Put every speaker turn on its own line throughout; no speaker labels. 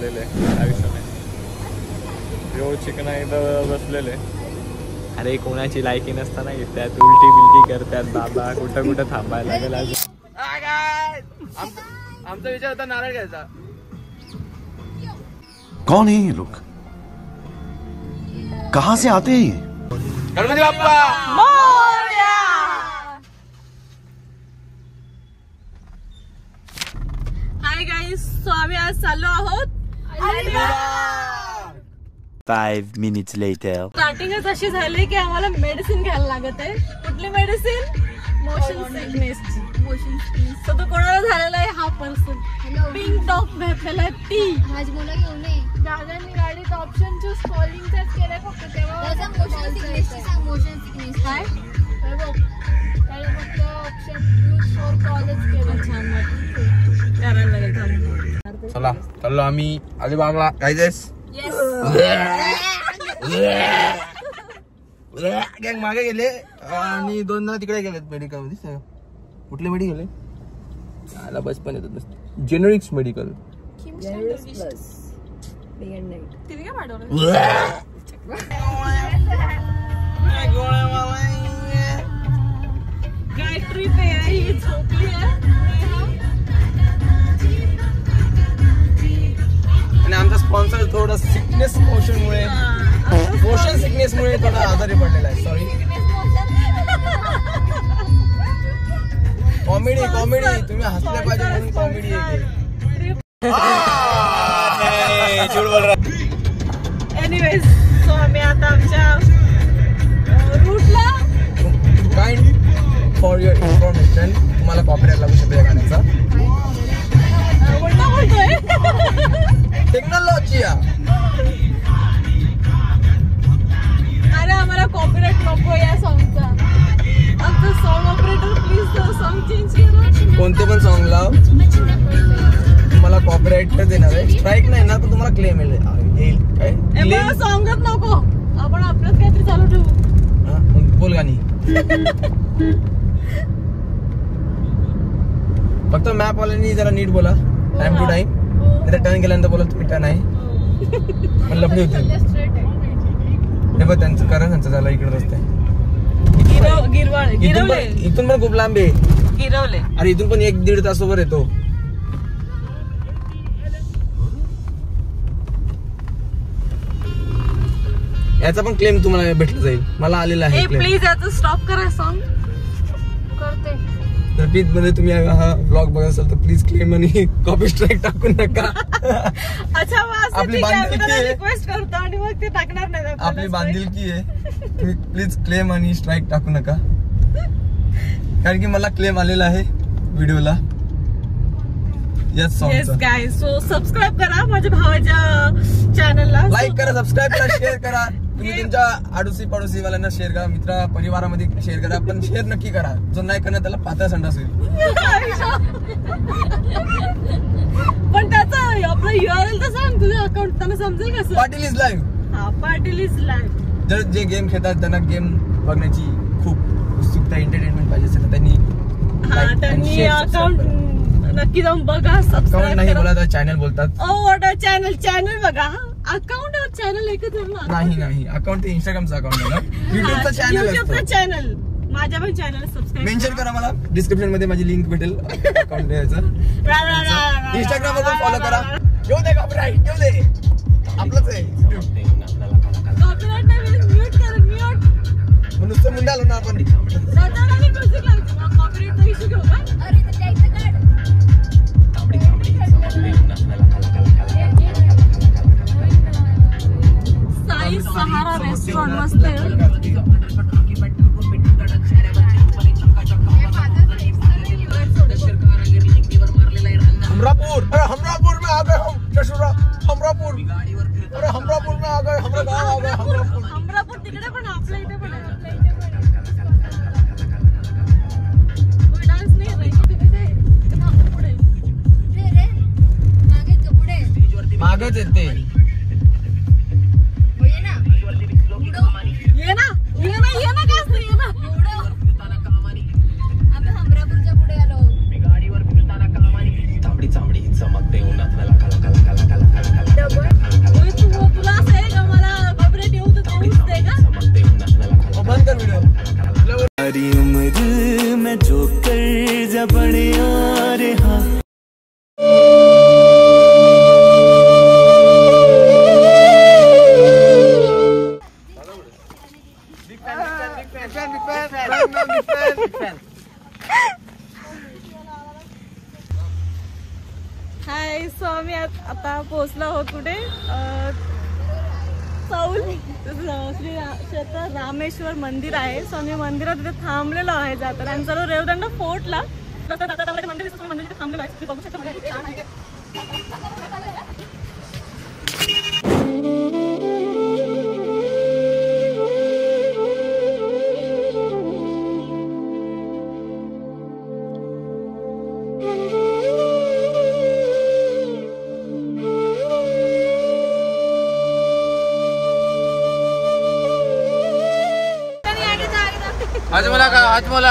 बसलेले आयुष्याने. यो चिकन इथं बसलेले. अरे कोणाची लायकी नसताना येतात, उलटी बिलटी करतात. बाबा कुठं कुठं थांबायला लागेल अजून. आमचा विचार होता नारळ घ्यायचा.
कौन है ये लोग, कहाँ से आते हैं?
Ganpati Bappa
Morya. Hi guys, so आम्ही आज चाललो आहोत
5 minutes later.
स्टार्टिंगच अशी झाली की आम्हाला मेडिसिन घ्यायला लागत आहे. कुठली मेडिसिन? Motion sickness. तर तो कोणाला झालेला आहे? हा पर्सन. पिंक टॉप घातलेला आहे ती.
आज मला घेऊन ये.
दादांनी गाडीत ऑप्शन चूज कॉलिंगचाच केलाय फक्त. तेव्हा
मोशन सिकनेसची सांग. मोशन सिकनेस
काय
त्याला फक्त ऑप्शन यूज फॉर कॉलच केलं.
छान वाटतं. करायला लागेल थांब.
चला चाललो आम्ही अलिबागला. काय जायस? गँग मागे गेले आणि 2 जण तिकडे गेलेत मेडिकल मध्ये. कुठले मेडिकल गेले? आला बस पण येतात नसते. Generics medical.
तिने काय पाठवलं? काय ट्रिप आहे ही? झोपली आहे
आणि आमचा स्पॉन्सर थोडं सिकनेस मोशनमुळे मोशन सिकनेसमुळे थोडा आजारी पडलेला आहे. सॉरी. कॉमेडी कॉमेडी तुम्ही हसले पाहिजे म्हणून कॉमेडी आहे.
एनिवेज, सो आम्ही आता आमच्या रूटला.
काइंड फॉर युअर इन्फॉर्मेशन, तुम्हाला कॉपीराइट लागू शकतो या गाण्याचा.
उलटा बोलतोय.
टेक्नॉलॉजी.
अरे आम्हाला कॉपीराइट नको या सॉंगचा. आमचं song operator please song change करा.
कोणते पण सॉंग लाव, तुम्हाला कॉपीराइटच देणार आहे. स्ट्राईक नाही ना, पण तुम्हाला क्लेम येईल. काय
सॉंगच नको, आपण आपलंच काहीतरी चालू ठेवू.
बोल गाणी. फक्त मॅप वाल्यांनी जरा नीट बोला. Time to time. नाही टर्न केल्यानंतर बोला तुम्ही टर्न आहे. पण लफडी होती. हे बघ त्यांचं कारण त्यांचं झालं इकडे रस्ते. इथून पण खूप लांब आहे.
गिरवले.
अरे इथून पण 1-1.5 तासावर येतो. याचा पण क्लेम तुम्हाला भेटला जाईल. मला आलेला आहे क्लेम.
प्लीज याचं स्टॉप करा सॉन्ग. करते.
तर प्लीज मध्ये तुम्ही हा ब्लॉग बघत असाल तर प्लीज क्लेम आणि कॉपी स्ट्राईक टाकू नका.
अच्छा,
आपली बांधिलकी आहे.
रिक्वेस्ट करतो आणि मग ते टाकणार नाही.
आपली बांधिलकी आहे. तुम्ही प्लीज क्लेम आणि स्ट्राईक टाकू नका, कारण की मला क्लेम आलेला आहे व्हिडिओला.
येस गाईज, सो सबस्क्राईब करा माझ्या भावाच्या चॅनलला.
लाईक करा, सबस्क्राईब करा, शेअर करा. तुम्ही तुमच्या आडोशी पडोशी वाल्यांना शेअर करा, मित्र परिवारामध्ये शेअर करा. पण शेअर नक्की करा. जो नाही करणार त्याला पातळ संडास होईल.
पण त्याचा आपला URL तर सांग. तुझं अकाउंट त्यांना समजेल कसं?
Patil is live.
हा, पाटील इज लाईव्ह.
जर जे गेम खेळतात त्यांना गेम बघण्याची खूप उत्सुकता, एंटरटेनमेंट पाहिजे असेल तर
त्यांनी अकाउंट नक्की जाऊन बघा. सबस्क्राईब
नाही बोला तर चॅनल बोलतात.
चॅनल बघा. अकाउंट और चॅनल एकच
नाही. अकाउंट ते इंस्टाग्रामचं अकाउंट आहे. युट्यूबचं चॅनल.
माझ्या पण चॅनल सबस्क्राईब
मेन्शन करा. मला डिस्क्रिप्शन मध्ये माझी लिंक भेटेल अकाउंट द्यायचं. इंस्टाग्राम वर फॉलो करा. येऊ दे कॉपीराइट, येऊ दे. आपलंच आहे.
कॉपीराइट नाही, म्यूट कर. म्यूट
नुसतं मुंडालो ना आपण.
कॉपीराइटचा इश्यू घेऊ का?
अरे ते जायचं काढ.
साई सहारा रेस्टॉरंट मस्त आहे.
हमरापुर. अरे हमरापुर में आ गए हम. चशुरा हमरापुर. अरे हमरापुर में आ गए. हमरा गाँव आ गए हमरापुर.
हमरापुर तिकडे पण आपल्या इथे पण आहे. डान्स नाही पुढे
मागच येते.
ये ना काय असतं? ये ना.
आम्ही हमरापूरच्या पुढे आलो.
चामडी चमकते उन्हात.
पोहोचलो आहोत कुठे चौल श्री क्षेत्र रामेश्वर मंदिर आहे. सो आम्ही मंदिरात तिथे थांबलेलो आहे जाताना आणि चलो रेवदंड फोर्टला मंदिर तिथे थांबलेलो आहे. तुम्ही बघू शकता मंदिर छान आहे.
हाजमोला का हाजमोला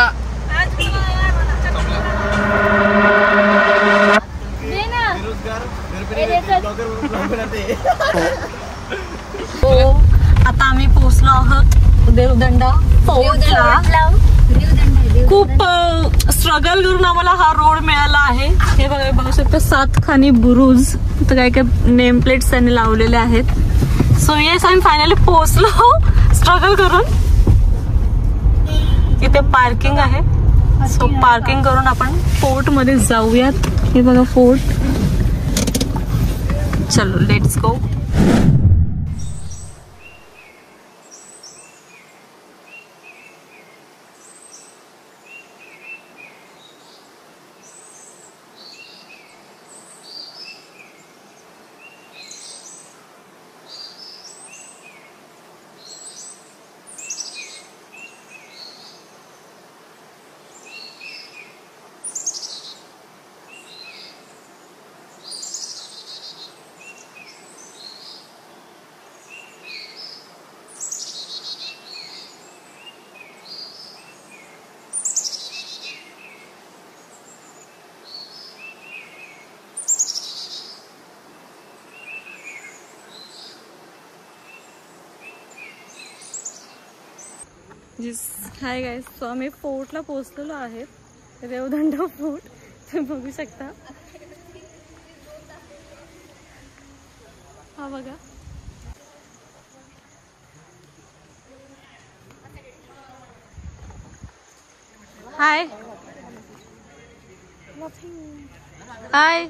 आता आम्ही पोहोचलो आहोत देवदंडा फोर्टला. खूप स्ट्रगल करून आम्हाला हा रोड मिळाला आहे. हे बघा बघू शकता 7 खानी बुरुज तर काय काय नेम प्लेट्स त्यांनी लावलेले आहेत. सो येस आम्ही फायनली पोहोचलो स्ट्रगल करून. इथे पार्किंग आहे. सो पार्किंग करून आपण फोर्ट मध्ये जाऊयात. हे बघा फोर्ट. चलो let's go. Hi guys. So आम्ही फोर्टला पोहोचलेलो आहे. रेवदंडा फोर्ट तुम्ही बघू शकता. हा बघा. हाय हाय.